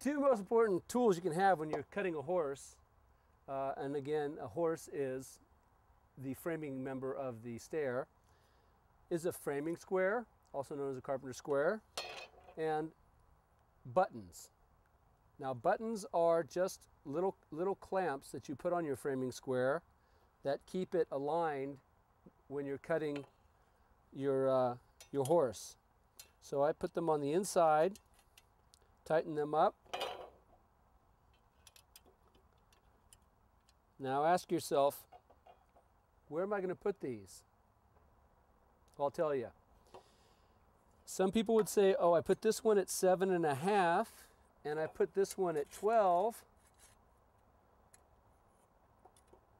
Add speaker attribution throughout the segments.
Speaker 1: two most important tools you can have when you're cutting a horse, and again, a horse is the framing member of the stair, is a framing square, also known as a carpenter square, and buttons. Now buttons are just little clamps that you put on your framing square that keep it aligned when you're cutting your horse. So I put them on the inside, tighten them up. Now ask yourself, where am I going to put these? I'll tell you. Some people would say, oh, I put this one at 7.5 and I put this one at 12.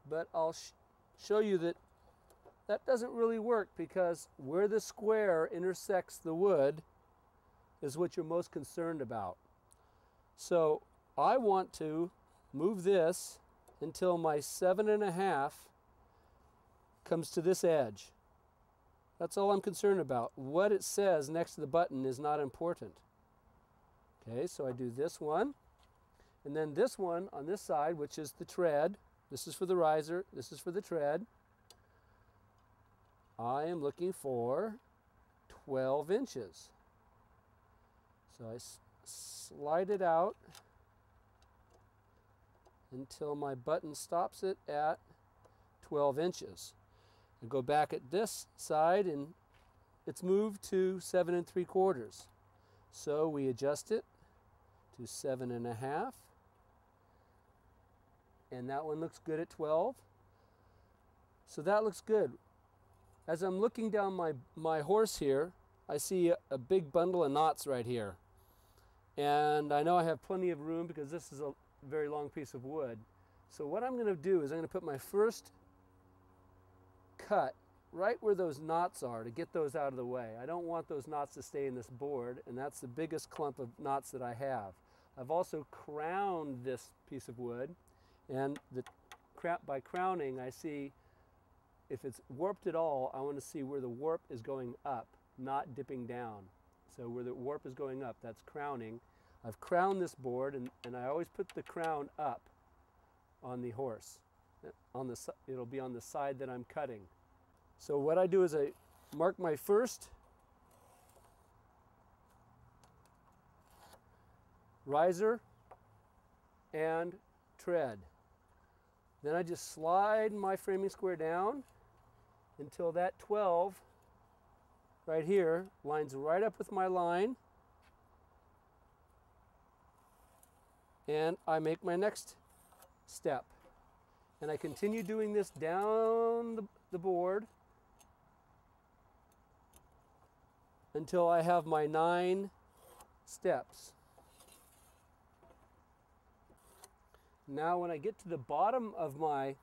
Speaker 1: But I'll show you that that doesn't really work, because where the square intersects the wood is what you're most concerned about. So I want to move this until my 7.5 comes to this edge. That's all I'm concerned about. What it says next to the button is not important. Okay, so I do this one, and then this one on this side, which is the tread. This is for the riser, this is for the tread. I am looking for 12 inches. So I slide it out until my button stops it at 12 inches. I go back at this side and it's moved to 7 3/4. So we adjust it to 7.5. And that one looks good at 12. So that looks good. As I'm looking down my horse here, I see a big bundle of knots right here. And I know I have plenty of room because this is a very long piece of wood. So what I'm going to do is I'm going to put my first cut right where those knots are to get those out of the way. I don't want those knots to stay in this board, and that's the biggest clump of knots that I have. I've also crowned this piece of wood, and by crowning I see if it's warped at all. I want to see where the warp is going up, not dipping down. So where the warp is going up, that's crowning. I've crowned this board, and I always put the crown up on the horse. It'll be on the side that I'm cutting. So what I do is I mark my first riser and tread. Then I just slide my framing square down until that 12 right here lines right up with my line. And I make my next step. And I continue doing this down the board until I have my 9 steps. Now when I get to the bottom of my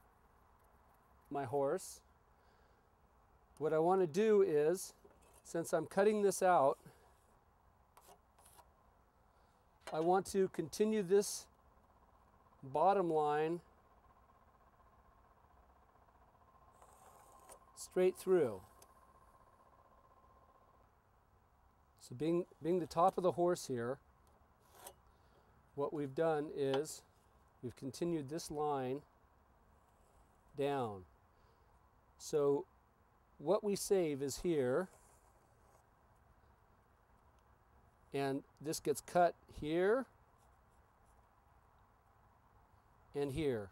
Speaker 1: horse, what I want to do is, since I'm cutting this out, I want to continue this bottom line straight through. So being the top of the horse here, what we've done is we've continued this line down. So what we save is here, and this gets cut here and here.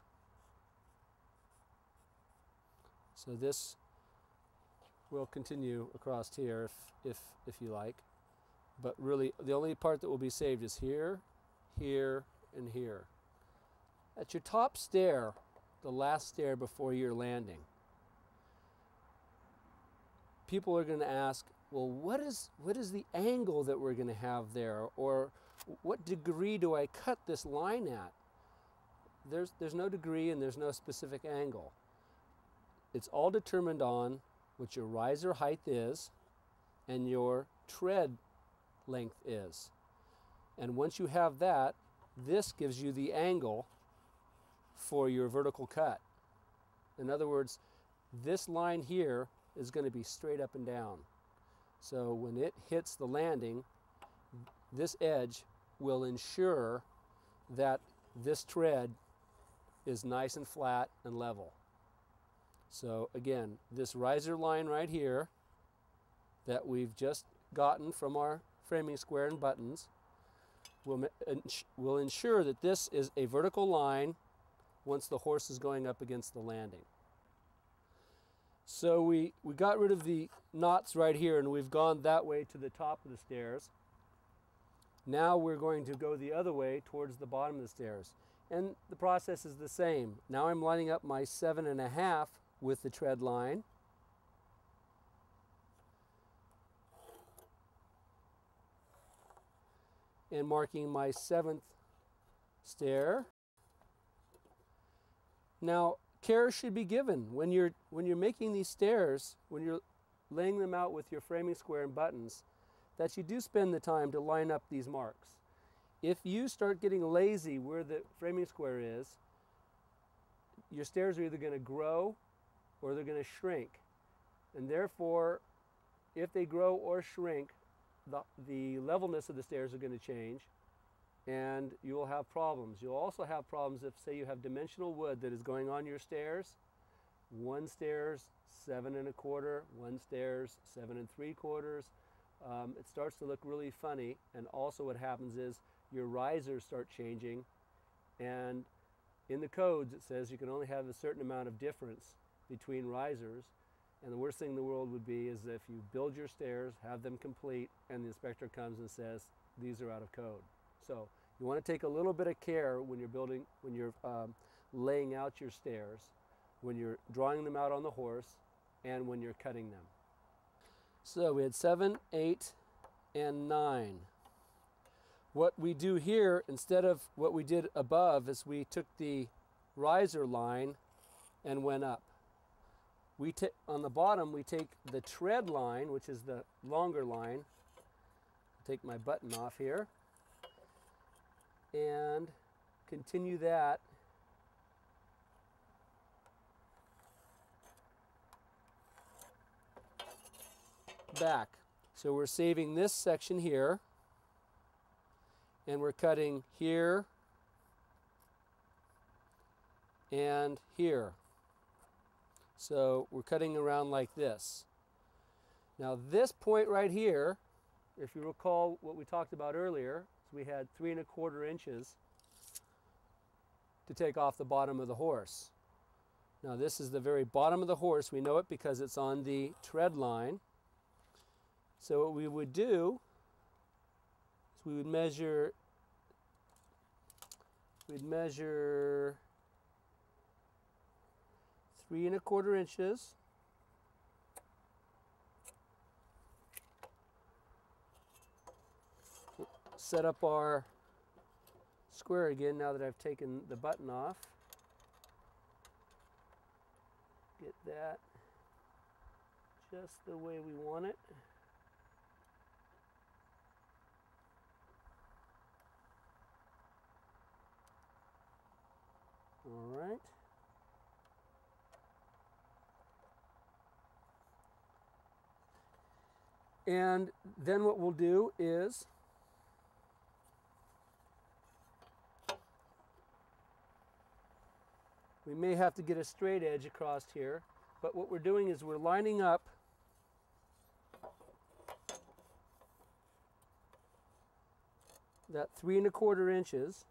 Speaker 1: So this will continue across here if you like, but really the only part that will be saved is here, here, and here. At your top stair, the last stair before your landing, people are going to ask, well, what is the angle that we're going to have there, or what degree do I cut this line at? There's no degree and there's no specific angle. It's all determined on what your riser height is and your tread length is. And once you have that, this gives you the angle for your vertical cut. In other words, this line here is going to be straight up and down. So when it hits the landing, this edge will ensure that this tread is nice and flat and level. So again, this riser line right here that we've just gotten from our framing square and buttons will ensure that this is a vertical line once the horse is going up against the landing. So we got rid of the knots right here, and we've gone that way to the top of the stairs. Now we're going to go the other way towards the bottom of the stairs. And the process is the same. Now I'm lining up my 7.5 with the tread line. And marking my 7th stair. Now, care should be given when you're making these stairs, when you're laying them out with your framing square and buttons, that you do spend the time to line up these marks. If you start getting lazy where the framing square is, your stairs are either going to grow or they're going to shrink. And therefore, if they grow or shrink, the levelness of the stairs are going to change, and you will have problems. You'll also have problems if, say, you have dimensional wood that is going on your stairs. One stairs 7.25, one stairs 7.75. It starts to look really funny, and also what happens is your risers start changing, and in the codes it says you can only have a certain amount of difference between risers. And the worst thing in the world would be is if you build your stairs, have them complete, and the inspector comes and says, these are out of code. So you want to take a little bit of care when you're laying out your stairs, when you're drawing them out on the horse, and when you're cutting them. So we had 7, 8, and 9. What we do here, instead of what we did above, is we took the riser line and went up. On the bottom, we take the tread line, which is the longer line. Take my button off here and continue that back. So we're saving this section here, and we're cutting here and here. So we're cutting around like this. Now this point right here, if you recall what we talked about earlier, we had 3.25 inches to take off the bottom of the horse. Now this is the very bottom of the horse. We know it because it's on the tread line. So what we would do is we would measure 3.25 inches. Set up our square again now that I've taken the button off. Get that just the way we want it. All right. And then what we'll do is we may have to get a straight edge across here, but what we're doing is we're lining up that 3.25 inches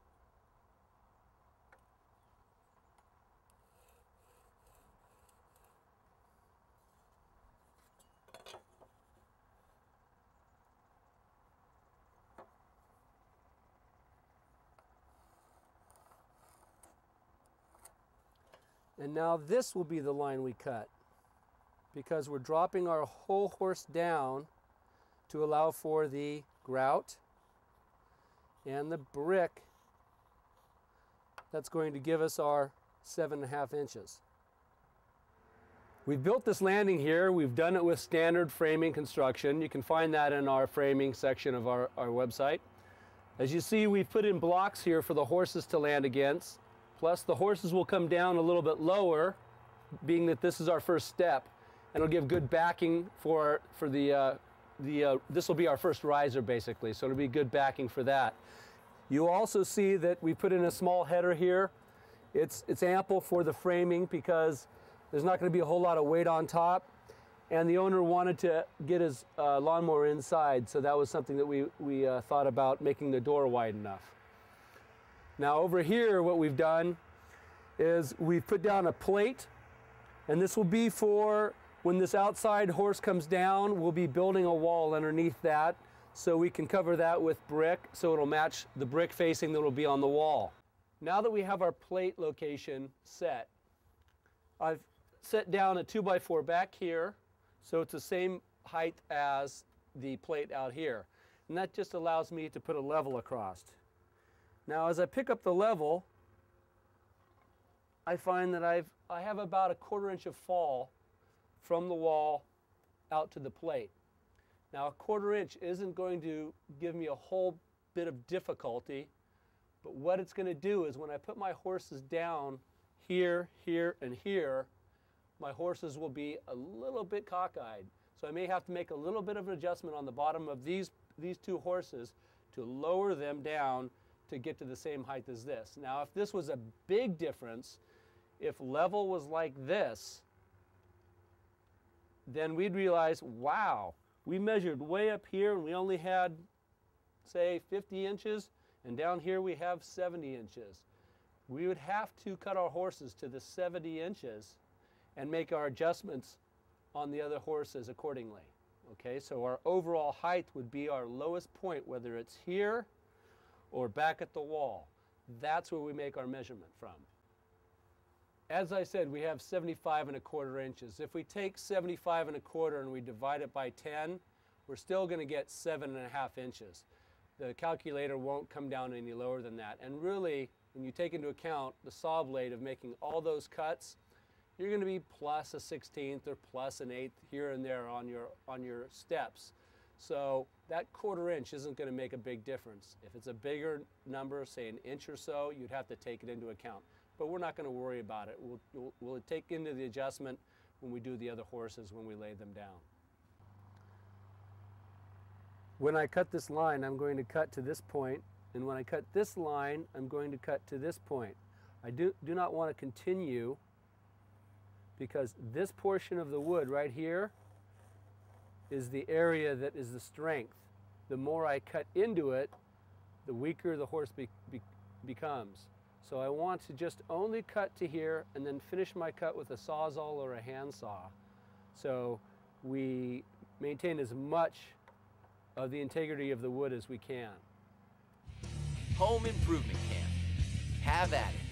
Speaker 1: and now this will be the line we cut, because we're dropping our whole horse down to allow for the grout and the brick that's going to give us our 7.5 inches. We've built this landing here. We've done it with standard framing construction. You can find that in our framing section of our website. As you see, we've put in blocks here for the horses to land against. Plus, the horses will come down a little bit lower, being that this is our first step, and it'll give good backing for this will be our first riser, basically, so it'll be good backing for that. You also see that we put in a small header here. It's ample for the framing because there's not going to be a whole lot of weight on top. And the owner wanted to get his lawnmower inside, so that was something that we thought about, making the door wide enough. Now over here, what we've done is we've put down a plate, and this will be for when this outside horse comes down, we'll be building a wall underneath that, so we can cover that with brick, so it'll match the brick facing that will be on the wall. Now that we have our plate location set, I've set down a 2x4 back here, so it's the same height as the plate out here. And that just allows me to put a level across. Now as I pick up the level, I find that I have about a 1/4 inch of fall from the wall out to the plate. Now a 1/4 inch isn't going to give me a whole bit of difficulty, but what it's going to do is when I put my horses down here, here, and here, my horses will be a little bit cockeyed. So I may have to make a little bit of an adjustment on the bottom of these two horses to lower them down to get to the same height as this. Now if this was a big difference, if level was like this, then we'd realize, wow, we measured way up here and we only had, say, 50 inches, and down here we have 70 inches. We would have to cut our horses to the 70 inches and make our adjustments on the other horses accordingly. Okay, so our overall height would be our lowest point, whether it's here or back at the wall. That's where we make our measurement from. As I said, we have 75¼ inches. If we take 75¼ and we divide it by 10, we're still going to get 7½ inches. The calculator won't come down any lower than that. And really, when you take into account the saw blade of making all those cuts, you're going to be plus a 1/16 or plus an 1/8 here and there on your steps. So that 1/4 inch isn't going to make a big difference. If it's a bigger number, say an inch or so, you'd have to take it into account. But we're not going to worry about it. We'll take into the adjustment when we do the other horses, when we lay them down. When I cut this line, I'm going to cut to this point, and when I cut this line, I'm going to cut to this point. I do not want to continue, because this portion of the wood right here is the area that is the strength. The more I cut into it, the weaker the horse becomes. So I want to just only cut to here and then finish my cut with a Sawzall or a handsaw. So we maintain as much of the integrity of the wood as we can.
Speaker 2: Home Improvement Camp. Have at it.